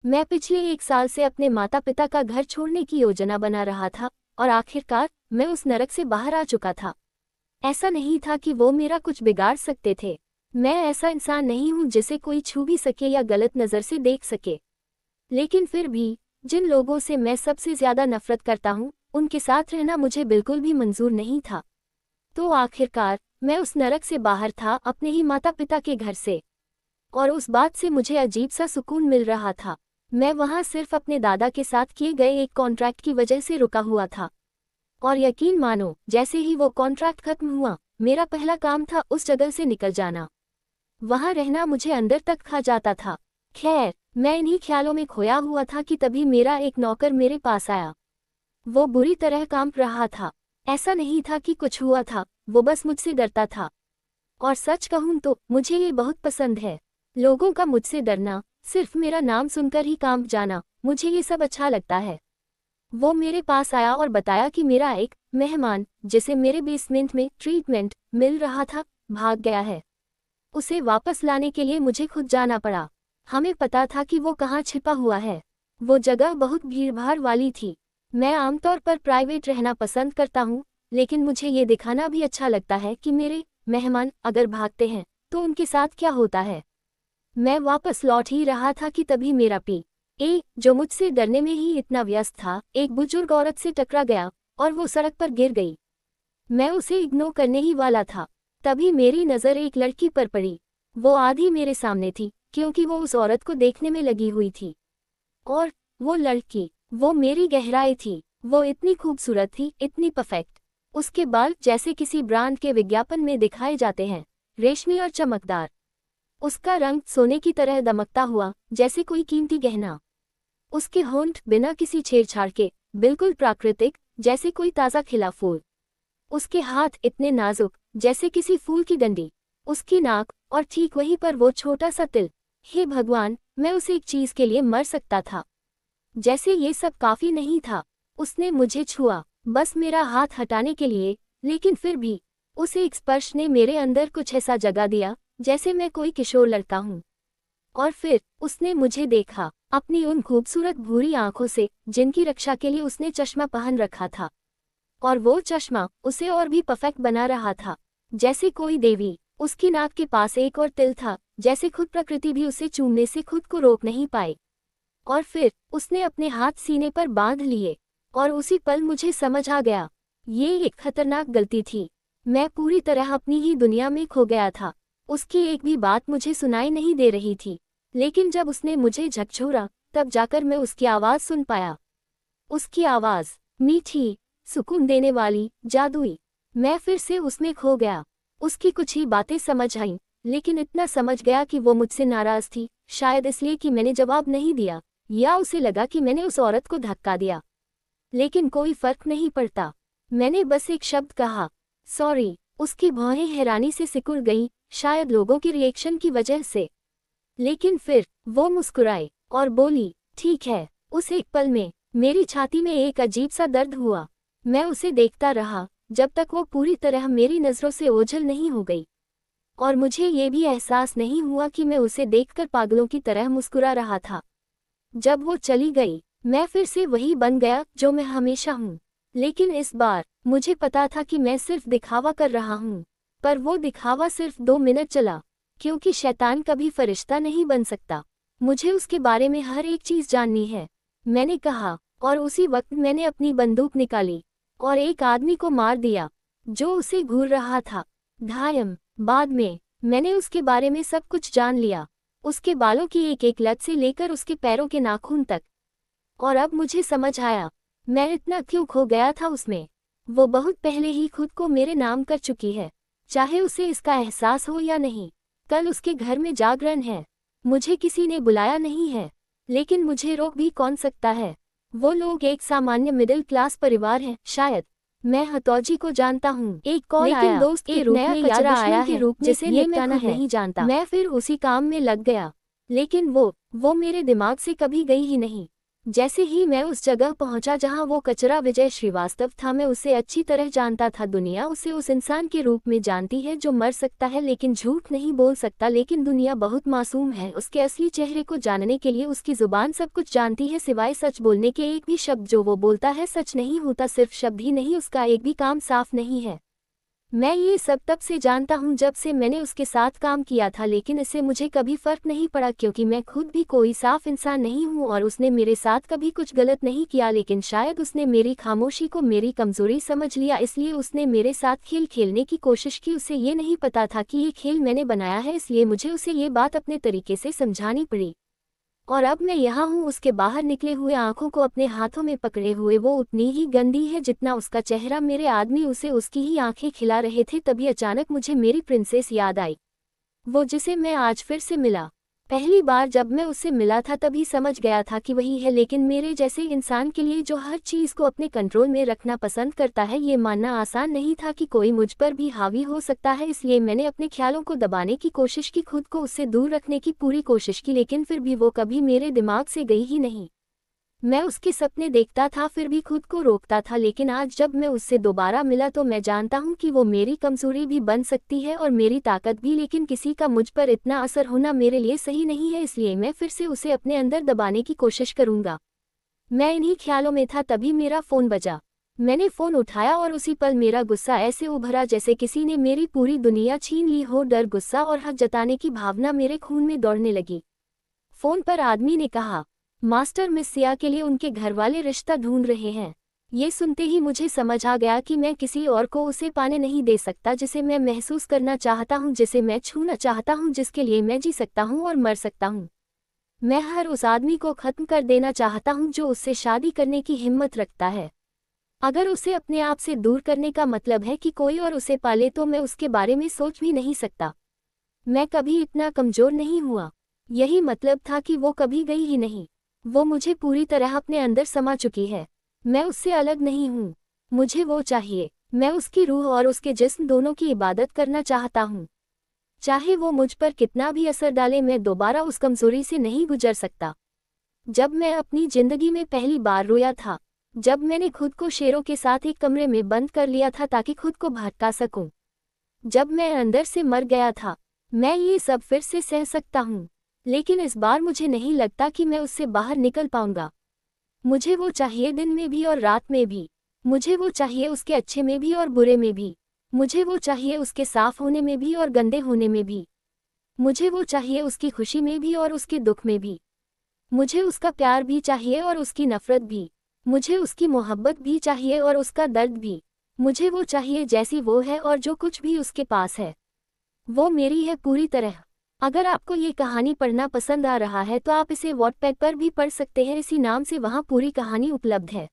मैं पिछले 1 साल से अपने माता पिता का घर छोड़ने की योजना बना रहा था और आखिरकार मैं उस नरक से बाहर आ चुका था। ऐसा नहीं था कि वो मेरा कुछ बिगाड़ सकते थे। मैं ऐसा इंसान नहीं हूं जिसे कोई छू भी सके या गलत नज़र से देख सके। लेकिन फिर भी जिन लोगों से मैं सबसे ज्यादा नफरत करता हूं, उनके साथ रहना मुझे बिल्कुल भी मंजूर नहीं था। तो आखिरकार मैं उस नरक से बाहर था, अपने ही माता पिता के घर से। और उस बात से मुझे अजीब सा सुकून मिल रहा था। मैं वहां सिर्फ अपने दादा के साथ किए गए एक कॉन्ट्रैक्ट की वजह से रुका हुआ था। और यकीन मानो, जैसे ही वो कॉन्ट्रैक्ट खत्म हुआ, मेरा पहला काम था उस जगह से निकल जाना। वहां रहना मुझे अंदर तक खा जाता था। खैर, मैं इन्हीं ख्यालों में खोया हुआ था कि तभी मेरा एक नौकर मेरे पास आया। वो बुरी तरह कांप रहा था। ऐसा नहीं था कि कुछ हुआ था, वो बस मुझसे डरता था। और सच कहूं तो मुझे ये बहुत पसंद है। लोगों का मुझसे डरना, सिर्फ मेरा नाम सुनकर ही कांप जाना, मुझे ये सब अच्छा लगता है। वो मेरे पास आया और बताया कि मेरा एक मेहमान, जिसे मेरे बेसमेंट में ट्रीटमेंट मिल रहा था, भाग गया है। उसे वापस लाने के लिए मुझे खुद जाना पड़ा। हमें पता था कि वो कहाँ छिपा हुआ है। वो जगह बहुत भीड़भाड़ वाली थी। मैं आमतौर पर प्राइवेट रहना पसंद करता हूँ, लेकिन मुझे ये दिखाना भी अच्छा लगता है कि मेरे मेहमान अगर भागते हैं तो उनके साथ क्या होता है। मैं वापस लौट ही रहा था कि तभी मेरा जो मुझसे डरने में ही इतना व्यस्त था, एक बुजुर्ग औरत से टकरा गया और वो सड़क पर गिर गई। मैं उसे इग्नोर करने ही वाला था, तभी मेरी नज़र एक लड़की पर पड़ी। वो आधी मेरे सामने थी, क्योंकि वो उस औरत को देखने में लगी हुई थी। और वो लड़की, वो मेरी गहराई थी। वो इतनी खूबसूरत थी, इतनी परफेक्ट। उसके बाल जैसे किसी ब्रांड के विज्ञापन में दिखाए जाते हैं, रेशमी और चमकदार। उसका रंग सोने की तरह दमकता हुआ, जैसे कोई कीमती गहना। उसके होंठ बिना किसी छेड़छाड़ के बिल्कुल प्राकृतिक, जैसे कोई ताज़ा खिला फूल। उसके हाथ इतने नाजुक, जैसे किसी फूल की डंडी। उसकी नाक, और ठीक वहीं पर वो छोटा सा तिल। हे भगवान, मैं उसे एक चीज के लिए मर सकता था। जैसे ये सब काफी नहीं था, उसने मुझे छुआ, बस मेरा हाथ हटाने के लिए, लेकिन फिर भी उस एक स्पर्श ने मेरे अंदर कुछ ऐसा जगा दिया, जैसे मैं कोई किशोर लड़का हूँ। और फिर उसने मुझे देखा, अपनी उन खूबसूरत भूरी आंखों से, जिनकी रक्षा के लिए उसने चश्मा पहन रखा था। और वो चश्मा उसे और भी परफेक्ट बना रहा था, जैसे कोई देवी। उसकी नाक के पास एक और तिल था, जैसे खुद प्रकृति भी उसे चूमने से खुद को रोक नहीं पाई। और फिर उसने अपने हाथ सीने पर बांध लिए, और उसी पल मुझे समझ आ गया, ये एक खतरनाक गलती थी। मैं पूरी तरह अपनी ही दुनिया में खो गया था। उसकी एक भी बात मुझे सुनाई नहीं दे रही थी, लेकिन जब उसने मुझे झकझोरा, तब जाकर मैं उसकी आवाज़ सुन पाया। उसकी आवाज़ मीठी, सुकून देने वाली, जादुई। मैं फिर से उसमें खो गया। उसकी कुछ ही बातें समझ आईं, लेकिन इतना समझ गया कि वो मुझसे नाराज़ थी, शायद इसलिए कि मैंने जवाब नहीं दिया, या उसे लगा कि मैंने उस औरत को धक्का दिया। लेकिन कोई फर्क नहीं पड़ता। मैंने बस एक शब्द कहा, सॉरी। उसकी भौहें हैरानी से सिकुड़ गईं, शायद लोगों की रिएक्शन की वजह से। लेकिन फिर वो मुस्कुराई और बोली, ठीक है। उस एक पल में मेरी छाती में एक अजीब सा दर्द हुआ। मैं उसे देखता रहा, जब तक वो पूरी तरह मेरी नज़रों से ओझल नहीं हो गई। और मुझे ये भी एहसास नहीं हुआ कि मैं उसे देखकर पागलों की तरह मुस्कुरा रहा था। जब वो चली गई, मैं फिर से वही बन गया जो मैं हमेशा हूँ। लेकिन इस बार मुझे पता था कि मैं सिर्फ दिखावा कर रहा हूँ। पर वो दिखावा सिर्फ 2 मिनट चला, क्योंकि शैतान कभी फरिश्ता नहीं बन सकता। मुझे उसके बारे में हर एक चीज़ जाननी है, मैंने कहा। और उसी वक्त मैंने अपनी बंदूक निकाली और एक आदमी को मार दिया, जो उसे घूर रहा था। घायम। बाद में मैंने उसके बारे में सब कुछ जान लिया, उसके बालों की एक एक लत से लेकर उसके पैरों के नाखून तक। और अब मुझे समझ आया, मैं इतना क्यों खो गया था उसमें। वो बहुत पहले ही खुद को मेरे नाम कर चुकी है, चाहे उसे इसका एहसास हो या नहीं। कल उसके घर में जागरण है। मुझे किसी ने बुलाया नहीं है, लेकिन मुझे रोक भी कौन सकता है। वो लोग एक सामान्य मिडिल क्लास परिवार है, शायद। मैं हतौजी को जानता हूँ, एक कॉल लेकिन आया, दोस्त के एक रूप नया में या कचरा दुश्मन आया के है, रूप में जिसे ये मैं निपटाना खुद है। नहीं जानता। मैं फिर उसी काम में लग गया, लेकिन वो मेरे दिमाग से कभी गई ही नहीं। जैसे ही मैं उस जगह पहुंचा जहां वो कचरा विजय श्रीवास्तव था, मैं उसे अच्छी तरह जानता था। दुनिया उसे उस इंसान के रूप में जानती है जो मर सकता है लेकिन झूठ नहीं बोल सकता, लेकिन दुनिया बहुत मासूम है। उसके असली चेहरे को जानने के लिए उसकी जुबान सब कुछ जानती है सिवाय सच बोलने के। एक भी शब्द जो वो बोलता है सच नहीं होता, सिर्फ शब्द ही नहीं, उसका एक भी काम साफ नहीं है। मैं ये सब तब से जानता हूँ जब से मैंने उसके साथ काम किया था, लेकिन इससे मुझे कभी फर्क नहीं पड़ा क्योंकि मैं खुद भी कोई साफ इंसान नहीं हूँ और उसने मेरे साथ कभी कुछ गलत नहीं किया। लेकिन शायद उसने मेरी खामोशी को मेरी कमजोरी समझ लिया, इसलिए उसने मेरे साथ खेल खेलने की कोशिश की। उसे ये नहीं पता था कि ये खेल मैंने बनाया है, इसलिए मुझे उसे ये बात अपने तरीके से समझानी पड़ी। और अब मैं यहाँ हूँ उसके बाहर निकले हुए आंखों को अपने हाथों में पकड़े हुए। वो उतनी ही गंदी है जितना उसका चेहरा। मेरे आदमी उसे उसकी ही आंखें खिला रहे थे, तभी अचानक मुझे मेरी प्रिंसेस याद आई, वो जिसे मैं आज फिर से मिला। पहली बार जब मैं उससे मिला था तभी समझ गया था कि वही है, लेकिन मेरे जैसे इंसान के लिए जो हर चीज़ को अपने कंट्रोल में रखना पसंद करता है, ये मानना आसान नहीं था कि कोई मुझ पर भी हावी हो सकता है। इसलिए मैंने अपने ख्यालों को दबाने की कोशिश की, खुद को उससे दूर रखने की पूरी कोशिश की, लेकिन फिर भी वो कभी मेरे दिमाग से गई ही नहीं। मैं उसके सपने देखता था फिर भी खुद को रोकता था, लेकिन आज जब मैं उससे दोबारा मिला तो मैं जानता हूँ कि वो मेरी कमजोरी भी बन सकती है और मेरी ताकत भी, लेकिन किसी का मुझ पर इतना असर होना मेरे लिए सही नहीं है, इसलिए मैं फिर से उसे अपने अंदर दबाने की कोशिश करूँगा। मैं इन्हीं ख्यालों में था तभी मेरा फ़ोन बजा। मैंने फ़ोन उठाया और उसी पल मेरा गुस्सा ऐसे उभरा जैसे किसी ने मेरी पूरी दुनिया छीन ली हो। डर, गुस्सा और हक जताने की भावना मेरे खून में दौड़ने लगी। फ़ोन पर आदमी ने कहा, मास्टर, मिस सिया के लिए उनके घरवाले रिश्ता ढूंढ रहे हैं। ये सुनते ही मुझे समझ आ गया कि मैं किसी और को उसे पाने नहीं दे सकता जिसे मैं महसूस करना चाहता हूँ, जिसे मैं छूना चाहता हूँ, जिसके लिए मैं जी सकता हूँ और मर सकता हूँ। मैं हर उस आदमी को खत्म कर देना चाहता हूँ जो उससे शादी करने की हिम्मत रखता है। अगर उसे अपने आप से दूर करने का मतलब है कि कोई और उसे पाले तो मैं उसके बारे में सोच भी नहीं सकता। मैं कभी इतना कमज़ोर नहीं हुआ। यही मतलब था कि वो कभी गई ही नहीं। वो मुझे पूरी तरह अपने अंदर समा चुकी है। मैं उससे अलग नहीं हूँ। मुझे वो चाहिए। मैं उसकी रूह और उसके जिस्म दोनों की इबादत करना चाहता हूँ। चाहे वो मुझ पर कितना भी असर डाले, मैं दोबारा उस कमजोरी से नहीं गुजर सकता। जब मैं अपनी जिंदगी में पहली बार रोया था, जब मैंने खुद को शेरों के साथ एक कमरे में बंद कर लिया था ताकि खुद को भटका सकूं, जब मैं अंदर से मर गया था, मैं ये सब फिर से सह सकता हूँ। लेकिन इस बार मुझे नहीं लगता कि मैं उससे बाहर निकल पाऊंगा। मुझे वो चाहिए दिन में भी और रात में भी। मुझे वो चाहिए उसके अच्छे में भी और बुरे में भी। मुझे वो चाहिए उसके साफ होने में भी और गंदे होने में भी। मुझे वो चाहिए उसकी खुशी में भी और उसके दुख में भी। मुझे उसका प्यार भी चाहिए और उसकी नफरत भी। मुझे उसकी मोहब्बत भी चाहिए और उसका दर्द भी। मुझे वो चाहिए जैसी वो है और जो कुछ भी उसके पास है वो मेरी है पूरी तरह। अगर आपको ये कहानी पढ़ना पसंद आ रहा है तो आप इसे वॉटपैड पर भी पढ़ सकते हैं। इसी नाम से वहाँ पूरी कहानी उपलब्ध है।